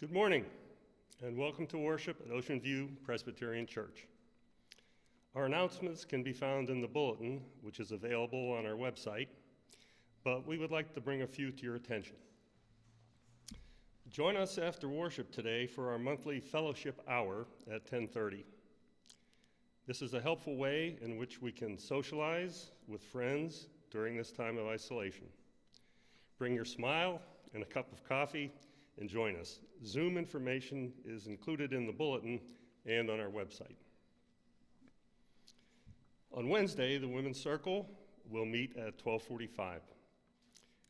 Good morning, and welcome to worship at Ocean View Presbyterian Church. Our announcements can be found in the bulletin, which is available on our website, but we would like to bring a few to your attention. Join us after worship today for our monthly fellowship hour at 10:30. This is a helpful way in which we can socialize with friends during this time of isolation. Bring your smile and a cup of coffee and join us. Zoom information is included in the bulletin and on our website. On Wednesday, the Women's Circle will meet at 12:45.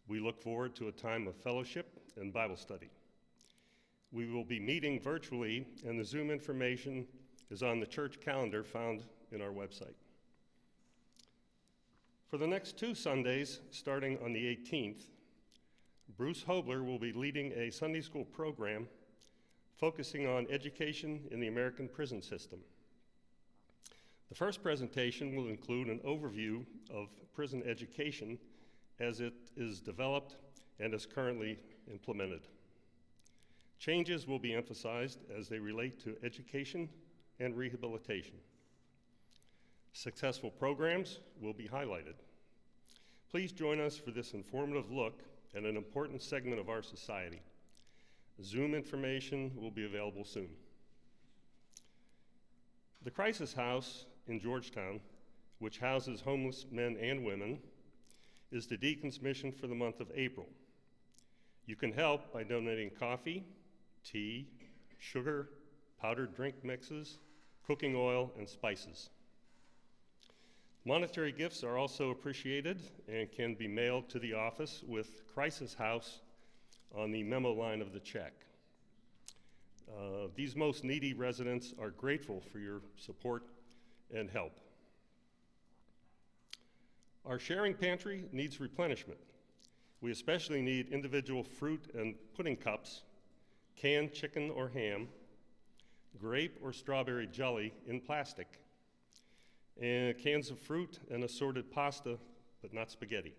We look forward to a time of fellowship and Bible study. We will be meeting virtually, and the Zoom information is on the church calendar found in our website. For the next 2 Sundays, starting on the 18th, Bruce Hobler will be leading a Sunday school program focusing on education in the American prison system. The first presentation will include an overview of prison education as it is developed and is currently implemented. Changes will be emphasized as they relate to education and rehabilitation. Successful programs will be highlighted. Please join us for this informative look at an important segment of our society. Zoom information will be available soon. The Crisis House in Georgetown, which houses homeless men and women, is the Deacon's mission for the month of April. You can help by donating coffee, tea, sugar, powdered drink mixes, cooking oil, and spices. Monetary gifts are also appreciated and can be mailed to the office with Crisis House on the memo line of the check. These most needy residents are grateful for your support and help. Our sharing pantry needs replenishment. We especially need individual fruit and pudding cups, canned chicken or ham, grape or strawberry jelly in plastic, and cans of fruit and assorted pasta, but not spaghetti.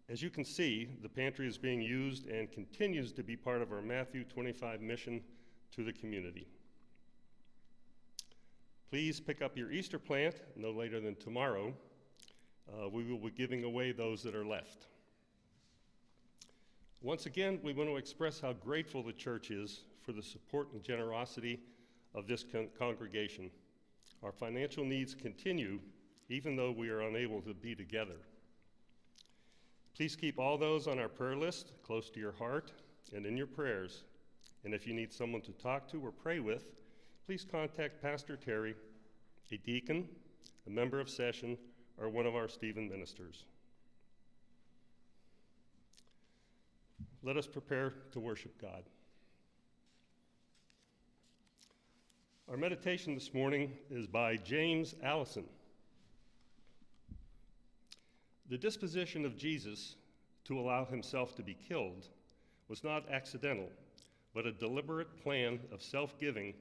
As you can see, the pantry is being used and continues to be part of our Matthew 25 mission to the community. Please pick up your Easter plant no later than tomorrow. We will be giving away those that are left. Once again, we want to express how grateful the church is for the support and generosity of this congregation. Our financial needs continue even though we are unable to be together. Please keep all those on our prayer list close to your heart and in your prayers. And if you need someone to talk to or pray with, please contact Pastor Terry, a deacon, a member of session, or one of our Stephen ministers. Let us prepare to worship God. Our meditation this morning is by James Allison. The disposition of Jesus to allow himself to be killed was not accidental, but a deliberate plan of self-giving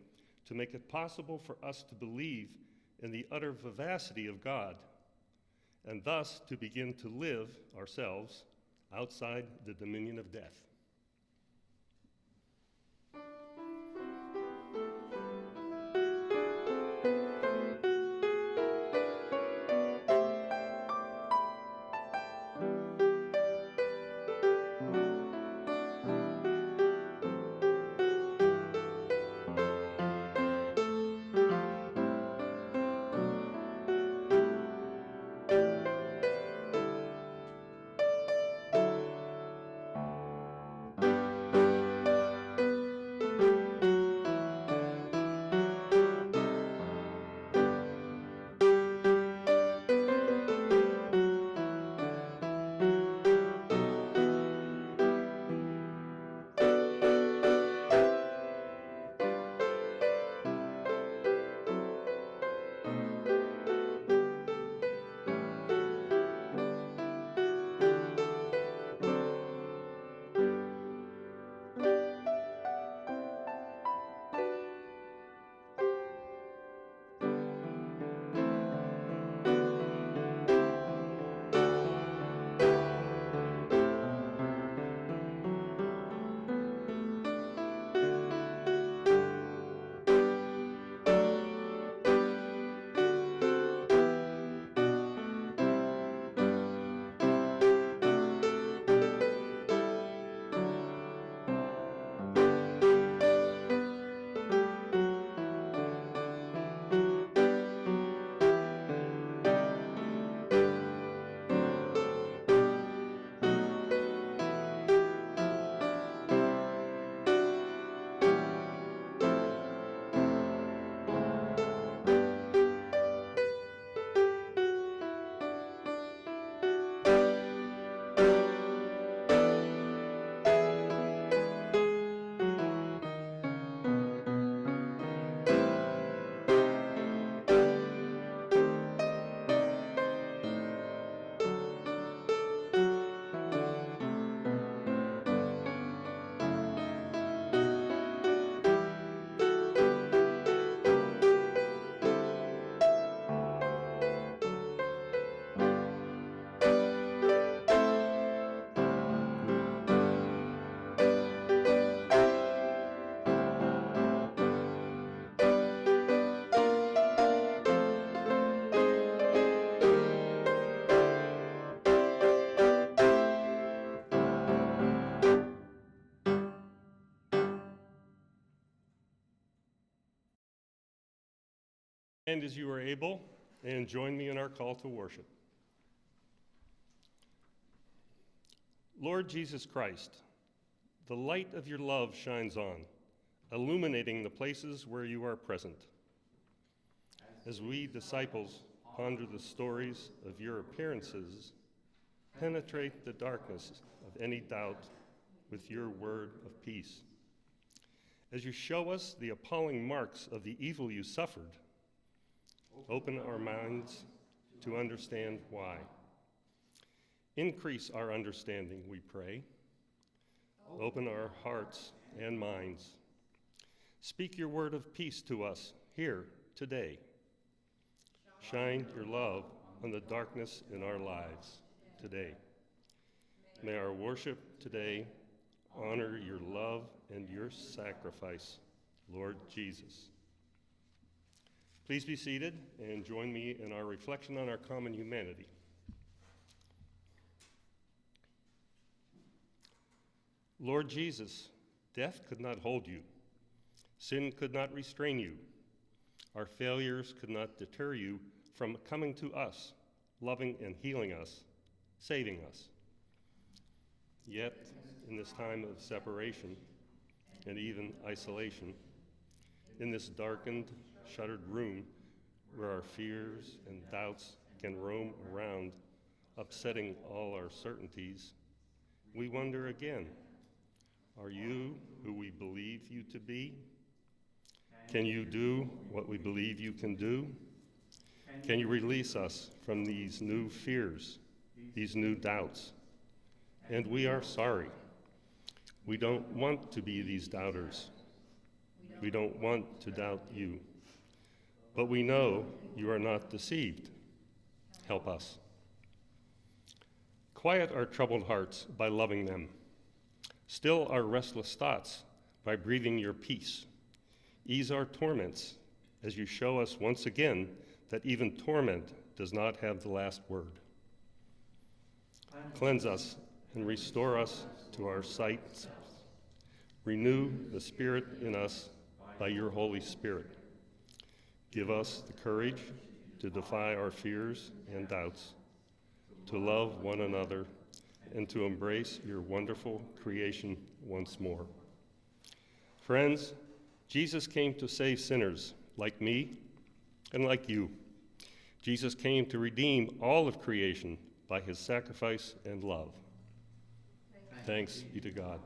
to make it possible for us to believe in the utter vivacity of God, and thus to begin to live ourselves outside the dominion of death. And as you are able, and join me in our call to worship. Lord Jesus Christ, the light of your love shines on, illuminating the places where you are present. As we disciples ponder the stories of your appearances, penetrate the darkness of any doubt with your word of peace. As you show us the appalling marks of the evil you suffered, open our minds to understand why. Increase our understanding, we pray. Open our hearts and minds. Speak your word of peace to us here today. Shine your love on the darkness in our lives today. May our worship today honor your love and your sacrifice, Lord Jesus. Please be seated and join me in our reflection on our common humanity. Lord Jesus, death could not hold you. Sin could not restrain you. Our failures could not deter you from coming to us, loving and healing us, saving us. Yet, in this time of separation and even isolation, in this darkened, shuttered room where our fears and doubts can roam around, upsetting all our certainties, we wonder again, are you who we believe you to be? Can you do what we believe you can do? Can you release us from these new fears, these new doubts? And we are sorry. We don't want to be these doubters. We don't want to doubt you. But we know you are not deceived. Help us. Quiet our troubled hearts by loving them. Still our restless thoughts by breathing your peace. Ease our torments as you show us once again that even torment does not have the last word. Cleanse us and restore us to our sight. Renew the Spirit in us by your Holy Spirit. Give us the courage to defy our fears and doubts, to love one another, and to embrace your wonderful creation once more. Friends, Jesus came to save sinners like me and like you. Jesus came to redeem all of creation by his sacrifice and love. Thanks be to God.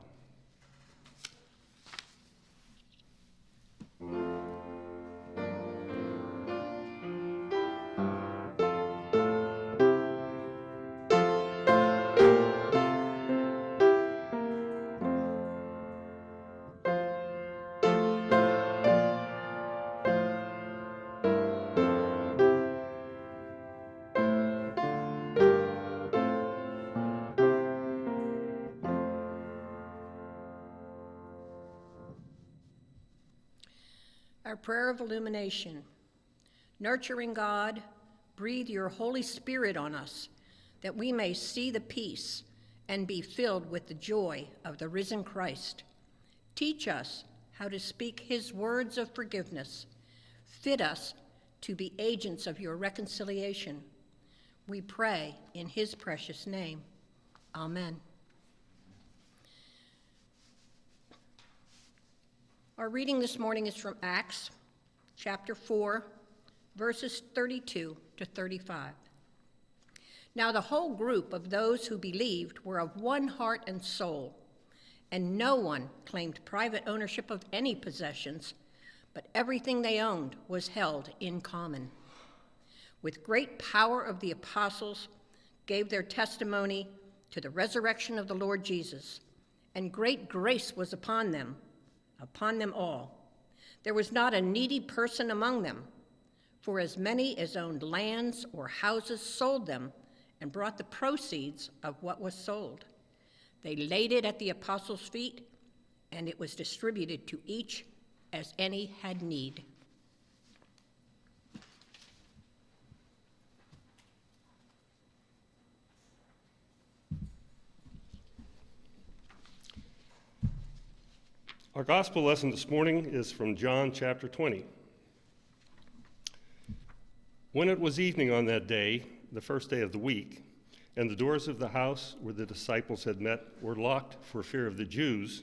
Our prayer of illumination. Nurturing God, breathe your Holy Spirit on us, that we may see the peace and be filled with the joy of the risen Christ. Teach us how to speak his words of forgiveness. Fit us to be agents of your reconciliation. We pray in his precious name. Amen. Our reading this morning is from Acts chapter 4, verses 32 to 35. Now the whole group of those who believed were of one heart and soul, and no one claimed private ownership of any possessions, but everything they owned was held in common. With great power of the apostles gave their testimony to the resurrection of the Lord Jesus, and great grace was upon them all. There was not a needy person among them, for as many as owned lands or houses sold them and brought the proceeds of what was sold. They laid it at the apostles' feet, and it was distributed to each as any had need. Our gospel lesson this morning is from John chapter 20. When it was evening on that day, the first day of the week, and the doors of the house where the disciples had met were locked for fear of the Jews,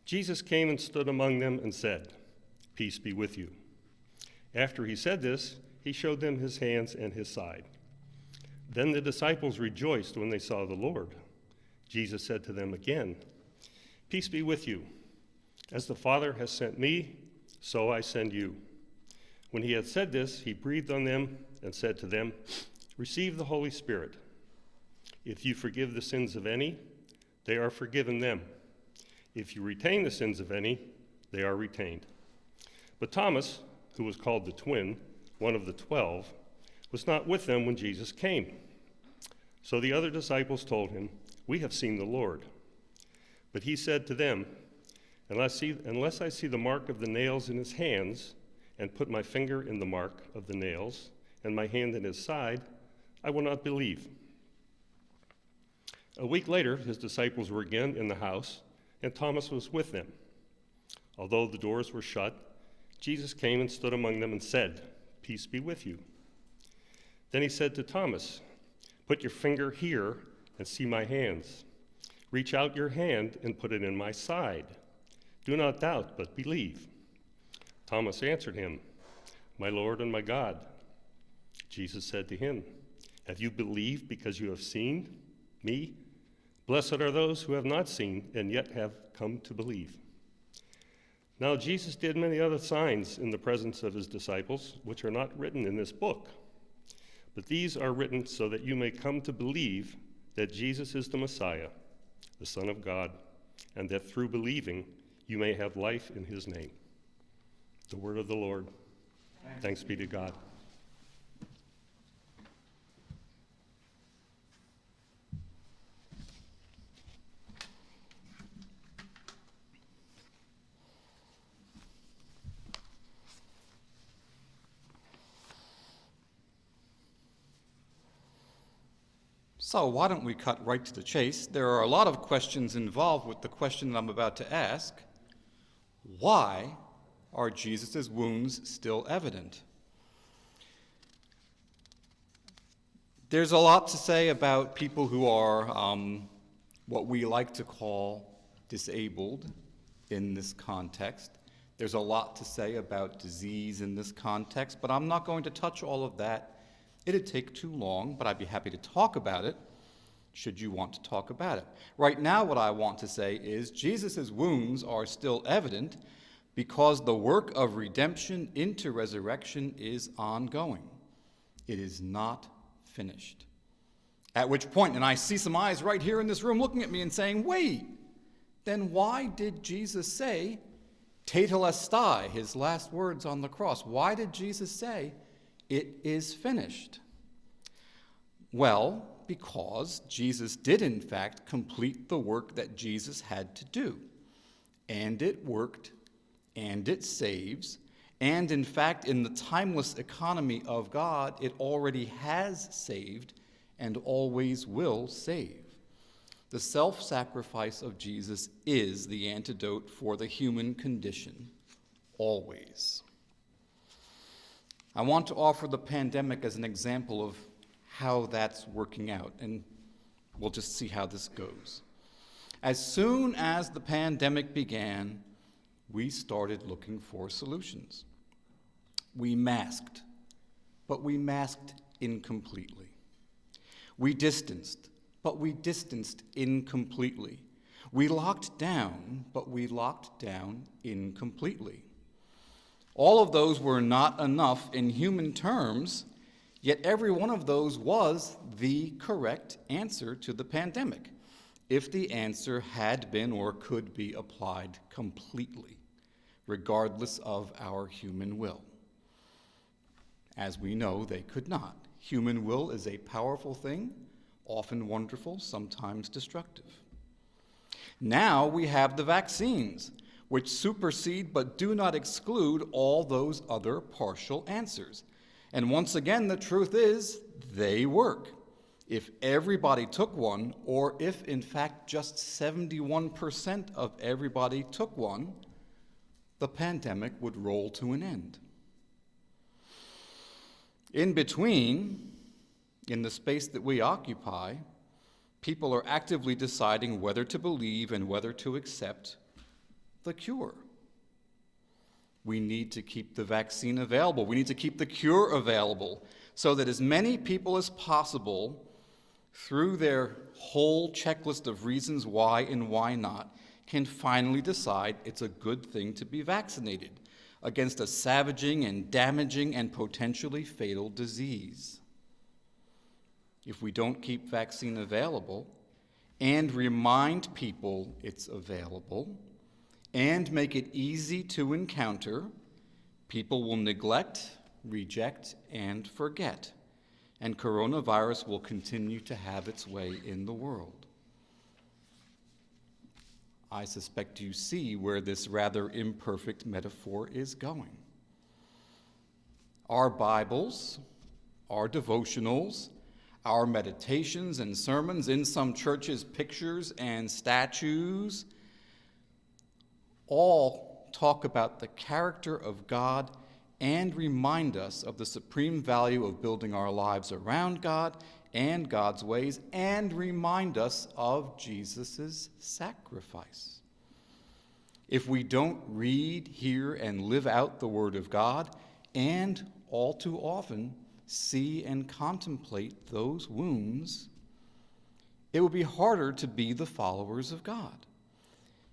Jesus came and stood among them and said, "Peace be with you." After he said this, he showed them his hands and his side. Then the disciples rejoiced when they saw the Lord. Jesus said to them again, "Peace be with you. As the Father has sent me, so I send you." When he had said this, he breathed on them and said to them, "Receive the Holy Spirit. If you forgive the sins of any, they are forgiven them. If you retain the sins of any, they are retained." But Thomas, who was called the twin, one of the 12, was not with them when Jesus came. So the other disciples told him, "We have seen the Lord." But he said to them, Unless I see the mark of the nails in his hands, and put my finger in the mark of the nails, and my hand in his side, I will not believe." A week later, his disciples were again in the house, and Thomas was with them. Although the doors were shut, Jesus came and stood among them and said, "Peace be with you." Then he said to Thomas, "Put your finger here and see my hands. Reach out your hand and put it in my side. Do not doubt, but believe." Thomas answered him, "My Lord and my God." Jesus said to him, "Have you believed because you have seen me? Blessed are those who have not seen and yet have come to believe." Now Jesus did many other signs in the presence of his disciples, which are not written in this book. But these are written so that you may come to believe that Jesus is the Messiah, the Son of God, and that through believing you may have life in his name. The word of the Lord. Thanks be to God. So why don't we cut right to the chase? There are a lot of questions involved with the question that I'm about to ask. Why are Jesus' wounds still evident? There's a lot to say about people who are what we like to call disabled in this context. There's a lot to say about disease in this context, but I'm not going to touch all of that. It'd take too long, but I'd be happy to talk about it, should you want to talk about it. Right now, what I want to say is Jesus' wounds are still evident because the work of redemption into resurrection is ongoing. It is not finished. At which point, and I see some eyes right here in this room looking at me and saying, wait, then why did Jesus say, tetelestai, his last words on the cross? Why did Jesus say, it is finished? Well, because Jesus did in fact complete the work that Jesus had to do. And it worked, and it saves, and in fact, in the timeless economy of God, it already has saved and always will save. The self-sacrifice of Jesus is the antidote for the human condition, always. I want to offer the pandemic as an example of how that's working out, and we'll just see how this goes. As soon as the pandemic began, we started looking for solutions. We masked, but we masked incompletely. We distanced, but we distanced incompletely. We locked down, but we locked down incompletely. All of those were not enough in human terms, yet every one of those was the correct answer to the pandemic, if the answer had been or could be applied completely, regardless of our human will. As we know, they could not. Human will is a powerful thing, often wonderful, sometimes destructive. Now we have the vaccines, which supersede but do not exclude all those other partial answers. And once again, the truth is, they work. If everybody took one, or if in fact just 71% of everybody took one, the pandemic would roll to an end. In between, in the space that we occupy, people are actively deciding whether to believe and whether to accept the cure. We need to keep the vaccine available. We need to keep the cure available so that as many people as possible, through their whole checklist of reasons why and why not, can finally decide it's a good thing to be vaccinated against a savaging and damaging and potentially fatal disease. If we don't keep vaccine available and remind people it's available and make it easy to encounter, people will neglect, reject, and forget, and coronavirus will continue to have its way in the world. I suspect you see where this rather imperfect metaphor is going. Our Bibles, our devotionals, our meditations and sermons, in some churches, pictures and statues, all talk about the character of God and remind us of the supreme value of building our lives around God and God's ways, and remind us of Jesus' sacrifice. If we don't read, hear, and live out the Word of God, and all too often see and contemplate those wounds, it will be harder to be the followers of God,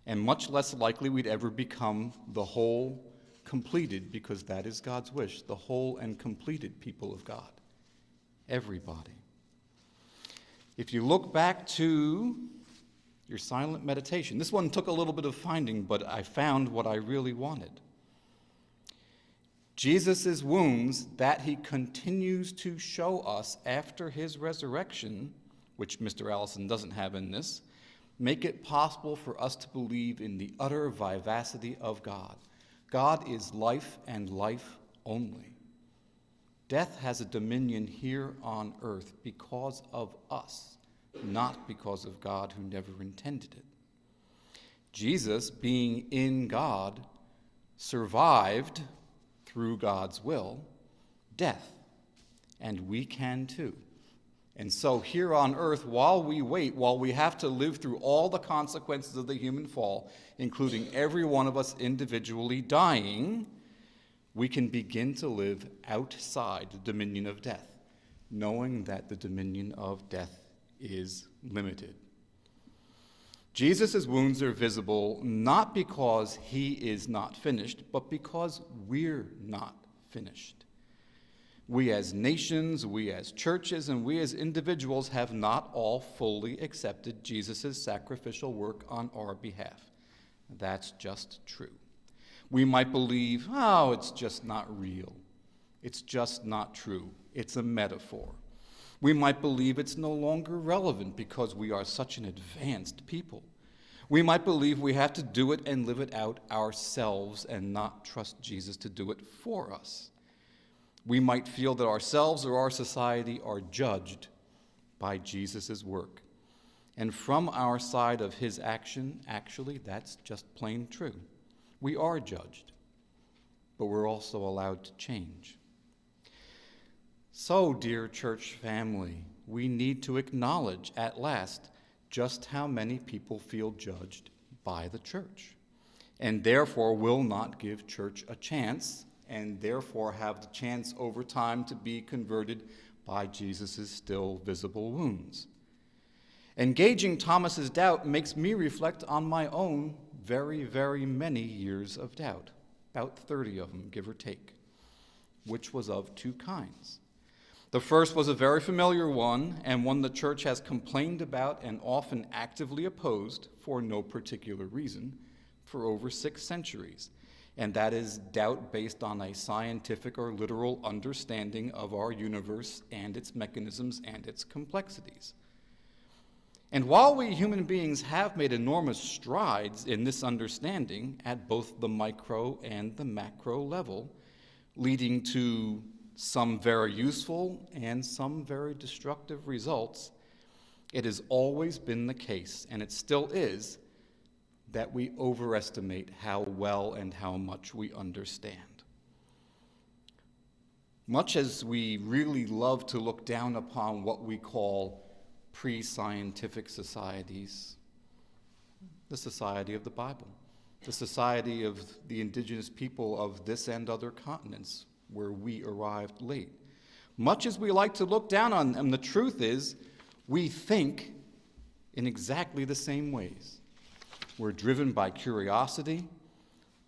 and much less likely we'd ever become the whole, completed, because that is God's wish, the whole and completed people of God. Everybody. If you look back to your silent meditation, this one took a little bit of finding, but I found what I really wanted. Jesus' wounds that he continues to show us after his resurrection, which Mr. Allison doesn't have in this, make it possible for us to believe in the utter vivacity of God. God is life and life only. Death has a dominion here on earth because of us, not because of God who never intended it. Jesus, being in God, survived, through God's will, death, and we can too. And so here on earth, while we wait, while we have to live through all the consequences of the human fall, including every one of us individually dying, we can begin to live outside the dominion of death, knowing that the dominion of death is limited. Jesus' wounds are visible not because he is not finished, but because we're not finished. We as nations, we as churches, and we as individuals have not all fully accepted Jesus' sacrificial work on our behalf. That's just true. We might believe, oh, it's just not real. It's just not true. It's a metaphor. We might believe it's no longer relevant because we are such an advanced people. We might believe we have to do it and live it out ourselves and not trust Jesus to do it for us. We might feel that ourselves or our society are judged by Jesus' work. And from our side of his action, actually, that's just plain true. We are judged, but we're also allowed to change. So, dear church family, we need to acknowledge at last just how many people feel judged by the church, and therefore will not give church a chance, and therefore have the chance over time to be converted by Jesus' still visible wounds. Engaging Thomas's doubt makes me reflect on my own very, very many years of doubt, about 30 of them, give or take, which was of two kinds. The first was a very familiar one, and one the church has complained about and often actively opposed for no particular reason for over 6 centuries, and that is doubt based on a scientific or literal understanding of our universe and its mechanisms and its complexities. And while we human beings have made enormous strides in this understanding at both the micro and the macro level, leading to some very useful and some very destructive results, it has always been the case, and it still is, that we overestimate how well and how much we understand. Much as we really love to look down upon what we call pre-scientific societies, the Society of the Bible, the society of the indigenous people of this and other continents where we arrived late. Much as we like to look down on them, the truth is we think in exactly the same ways. We're driven by curiosity,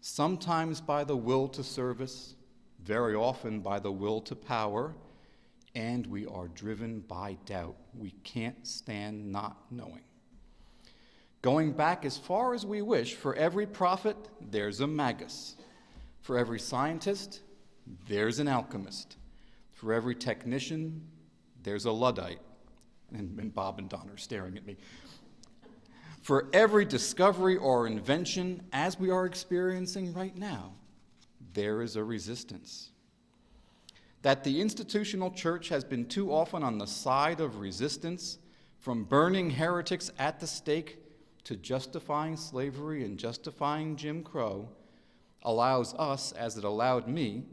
sometimes by the will to service, very often by the will to power, and we are driven by doubt. We can't stand not knowing. Going back as far as we wish, for every prophet, there's a magus. For every scientist, there's an alchemist. For every technician, there's a Luddite. And Bob and Don are staring at me. For every discovery or invention, as we are experiencing right now, there is a resistance. That the institutional church has been too often on the side of resistance, from burning heretics at the stake to justifying slavery and justifying Jim Crow, allows us, as it allowed me,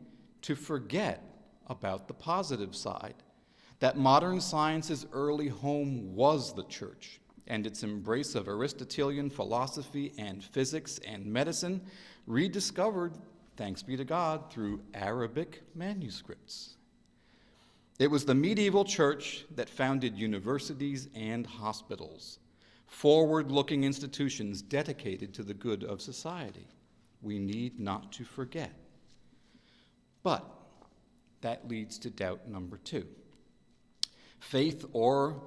to forget about the positive side. That modern science's early home was the church, and its embrace of Aristotelian philosophy and physics and medicine rediscovered, thanks be to God, through Arabic manuscripts. It was the medieval church that founded universities and hospitals, forward-looking institutions dedicated to the good of society. We need not to forget. But that leads to doubt number 2. Faith, or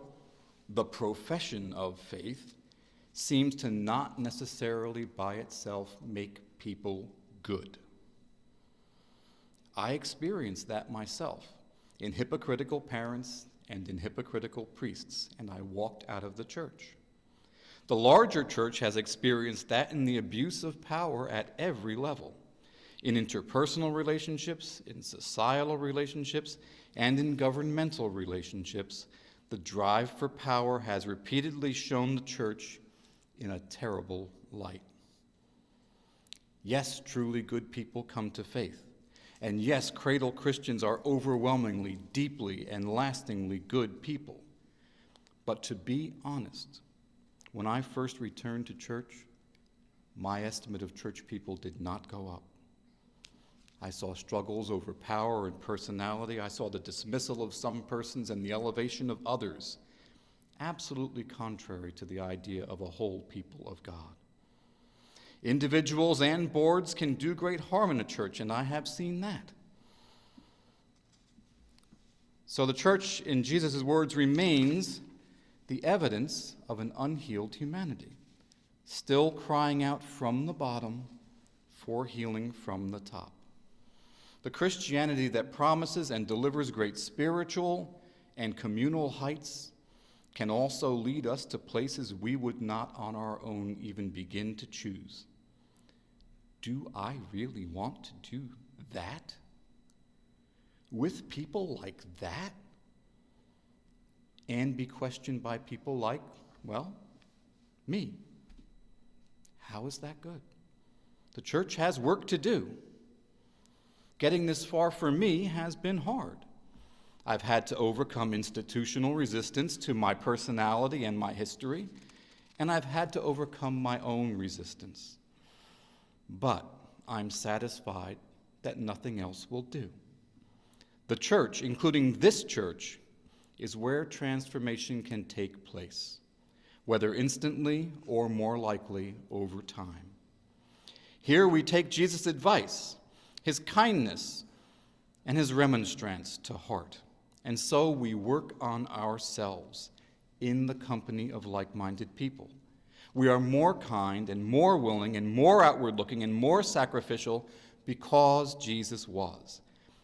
the profession of faith, seems to not necessarily by itself make people good. I experienced that myself in hypocritical parents and in hypocritical priests, and I walked out of the church. The larger church has experienced that in the abuse of power at every level, in interpersonal relationships, in societal relationships, and in governmental relationships. The drive for power has repeatedly shown the church in a terrible light. Yes, truly good people come to faith. And yes, cradle Christians are overwhelmingly, deeply, and lastingly good people. But to be honest, when I first returned to church, my estimate of church people did not go up. I saw struggles over power and personality. I saw the dismissal of some persons and the elevation of others, absolutely contrary to the idea of a whole people of God. Individuals and boards can do great harm in a church, and I have seen that. So the church, in Jesus' words, remains the evidence of an unhealed humanity, still crying out from the bottom for healing from the top. The Christianity that promises and delivers great spiritual and communal heights can also lead us to places we would not on our own even begin to choose. Do I really want to do that? With people like that? And be questioned by people like, well, me. How is that good? The church has work to do. Getting this far for me has been hard. I've had to overcome institutional resistance to my personality and my history, and I've had to overcome my own resistance. But I'm satisfied that nothing else will do. The church, including this church, is where transformation can take place, whether instantly or more likely over time. Here we take Jesus' advice, his kindness, and his remonstrance to heart. And so we work on ourselves in the company of like-minded people. We are more kind and more willing and more outward-looking and more sacrificial because Jesus was,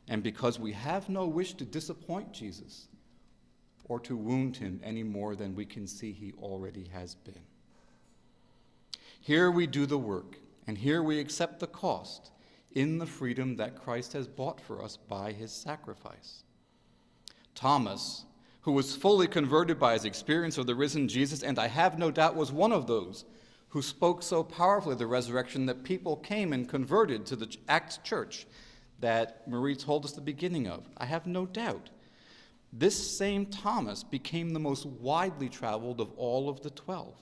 and because we have no wish to disappoint Jesus or to wound him any more than we can see he already has been. Here we do the work, and here we accept the cost in the freedom that Christ has bought for us by his sacrifice. Thomas, who was fully converted by his experience of the risen Jesus, and I have no doubt was one of those who spoke so powerfully of the resurrection that people came and converted to the Acts church that Marie told us the beginning of. I have no doubt. This same Thomas became the most widely traveled of all of the 12.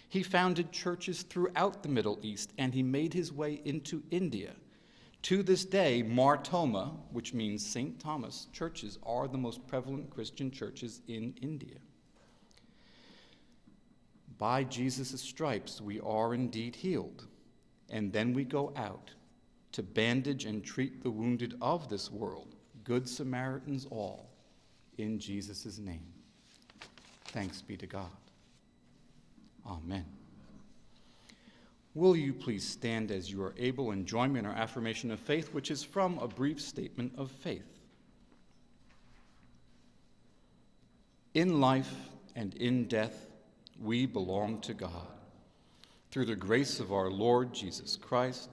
He founded churches throughout the Middle East, and he made his way into India. To this day, Mar Thoma, which means St. Thomas, churches are the most prevalent Christian churches in India. By Jesus' stripes, we are indeed healed. And then we go out to bandage and treat the wounded of this world, good Samaritans all, in Jesus' name. Thanks be to God. Amen. Will you please stand as you are able and join me in our affirmation of faith, which is from a brief statement of faith. In life and in death, we belong to God. Through the grace of our Lord Jesus Christ,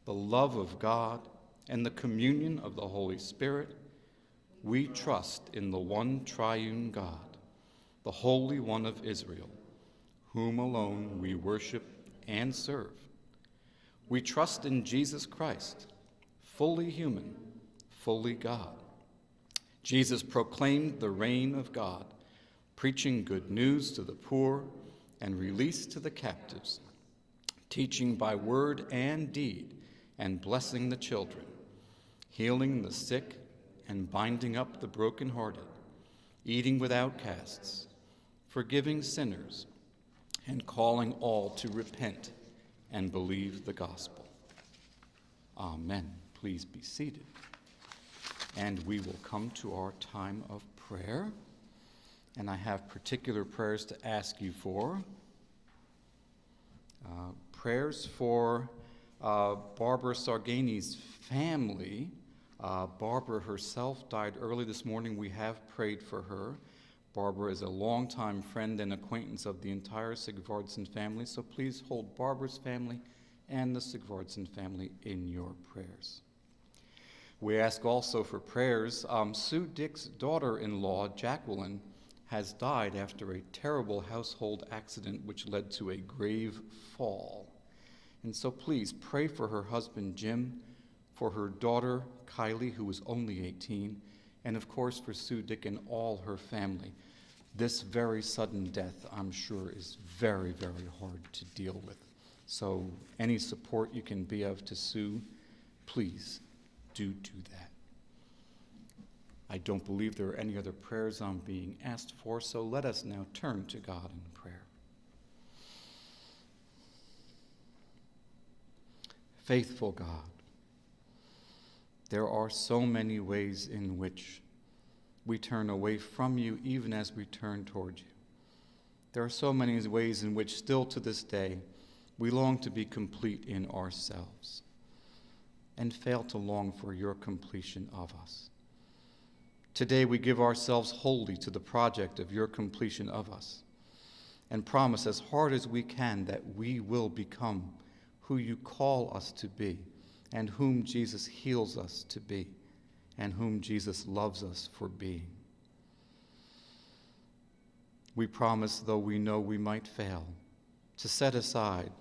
the love of God, and the communion of the Holy Spirit, we trust in the one triune God, the Holy One of Israel, whom alone we worship and serve. We trust in Jesus Christ, fully human, fully God. Jesus proclaimed the reign of God, preaching good news to the poor and release to the captives, teaching by word and deed and blessing the children, healing the sick and binding up the brokenhearted, eating with outcasts, forgiving sinners, and calling all to repent and believe the gospel. Amen. Please be seated. And we will come to our time of prayer. And I have particular prayers to ask you for. Prayers for Barbara Sargani's family. Barbara herself died early this morning. We have prayed for her. Barbara is a longtime friend and acquaintance of the entire Sigvardsen family, so please hold Barbara's family and the Sigvardsen family in your prayers. We ask also for prayers. Sue Dick's daughter-in-law, Jacqueline, has died after a terrible household accident which led to a grave fall. And so please pray for her husband, Jim, for her daughter, Kylie, who was only 18, and of course for Sue Dick and all her family. This very sudden death, I'm sure, is very, very hard to deal with. So any support you can be of to Sue, please do that. I don't believe there are any other prayers I'm being asked for, so let us now turn to God in prayer. Faithful God, there are so many ways in which we turn away from you even as we turn toward you. There are so many ways in which still to this day we long to be complete in ourselves and fail to long for your completion of us. Today we give ourselves wholly to the project of your completion of us and promise as hard as we can that we will become who you call us to be and whom Jesus heals us to be and whom Jesus loves us for being. We promise, though we know we might fail, to set aside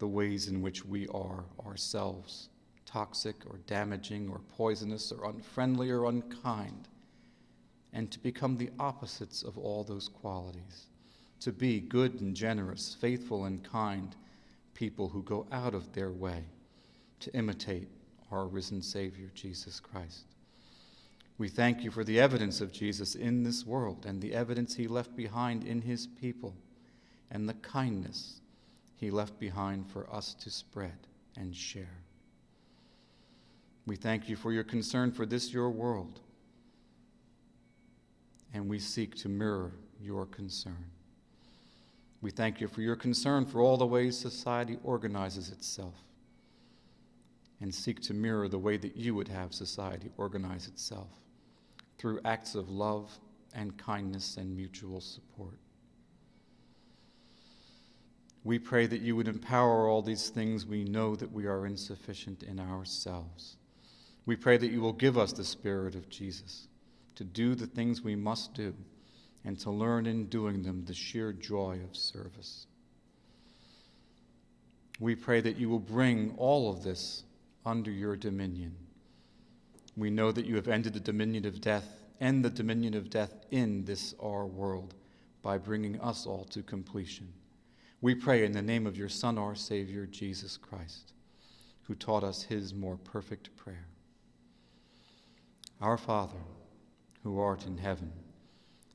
the ways in which we are ourselves toxic or damaging or poisonous or unfriendly or unkind, and to become the opposites of all those qualities, to be good and generous, faithful and kind people who go out of their way to imitate our risen Savior, Jesus Christ. We thank you for the evidence of Jesus in this world and the evidence he left behind in his people and the kindness he left behind for us to spread and share. We thank you for your concern for this, your world, and we seek to mirror your concern. We thank you for your concern for all the ways society organizes itself and seek to mirror the way that you would have society organize itself through acts of love and kindness and mutual support. We pray that you would empower all these things we know that we are insufficient in ourselves. We pray that you will give us the Spirit of Jesus to do the things we must do and to learn in doing them the sheer joy of service. We pray that you will bring all of this under your dominion We know that you have ended the dominion of death and the dominion of death in this our world by bringing us all to completion. We pray in the name of your Son, our Savior, Jesus Christ, who taught us his more perfect prayer. Our Father, who art in heaven,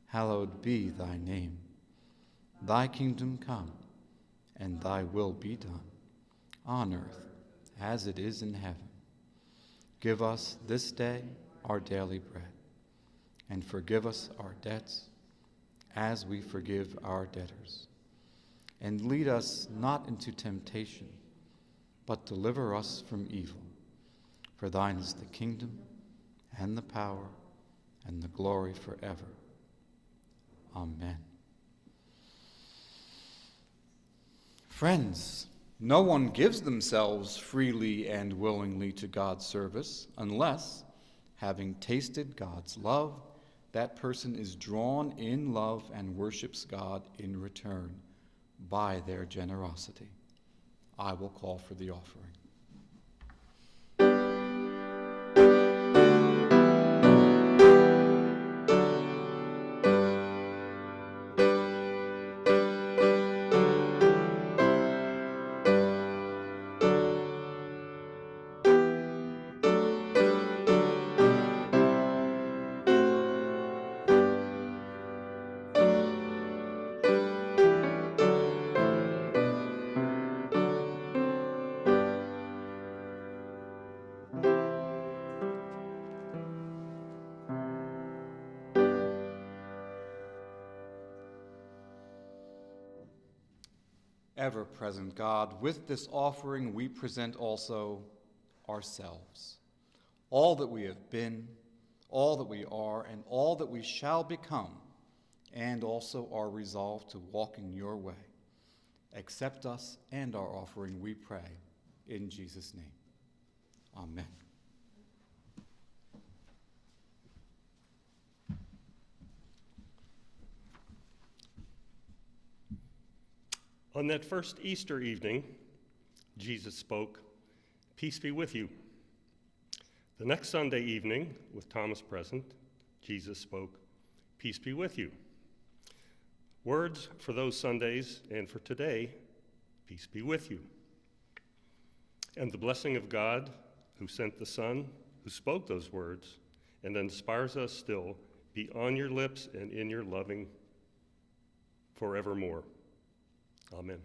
hallowed be thy name. Thy kingdom come, and thy will be done, on earth as it is in heaven. Give us this day our daily bread, and forgive us our debts as we forgive our debtors. And lead us not into temptation, but deliver us from evil. For thine is the kingdom, and the power, and the glory forever. Amen. Friends, no one gives themselves freely and willingly to God's service unless, having tasted God's love, that person is drawn in love and worships God in return by their generosity. I will call for the offering. Ever-present God, with this offering we present also ourselves, all that we have been, all that we are, and all that we shall become, and also our resolve to walk in your way. Accept us and our offering, we pray, in Jesus' name. Amen. On that first Easter evening, Jesus spoke, "Peace be with you." The next Sunday evening, with Thomas present, Jesus spoke, "Peace be with you." Words for those Sundays and for today, peace be with you. And the blessing of God, who sent the Son, who spoke those words, and inspires us still, be on your lips and in your loving forevermore. Amen.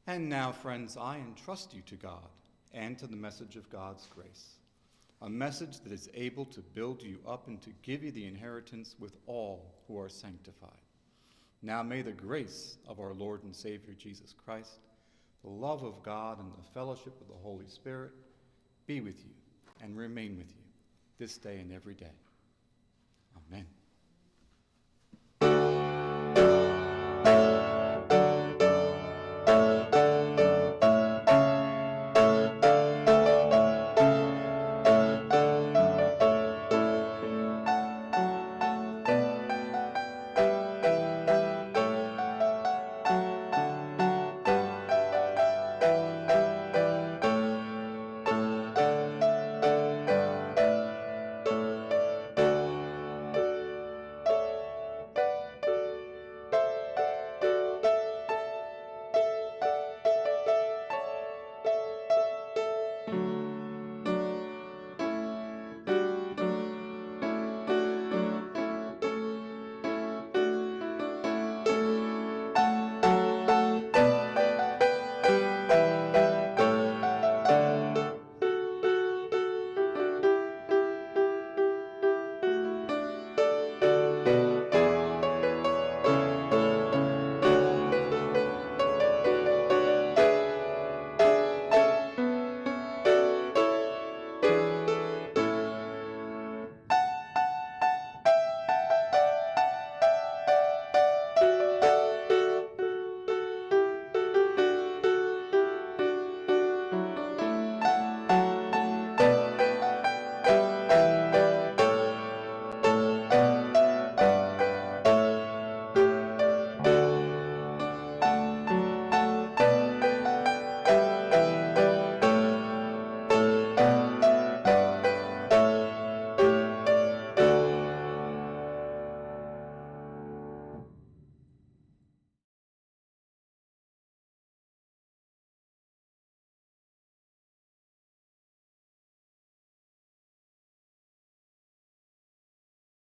And now, friends, I entrust you to God and to the message of God's grace, a message that is able to build you up and to give you the inheritance with all who are sanctified. Now may the grace of our Lord and Savior Jesus Christ, the love of God, and the fellowship of the Holy Spirit be with you and remain with you this day and every day. Amen.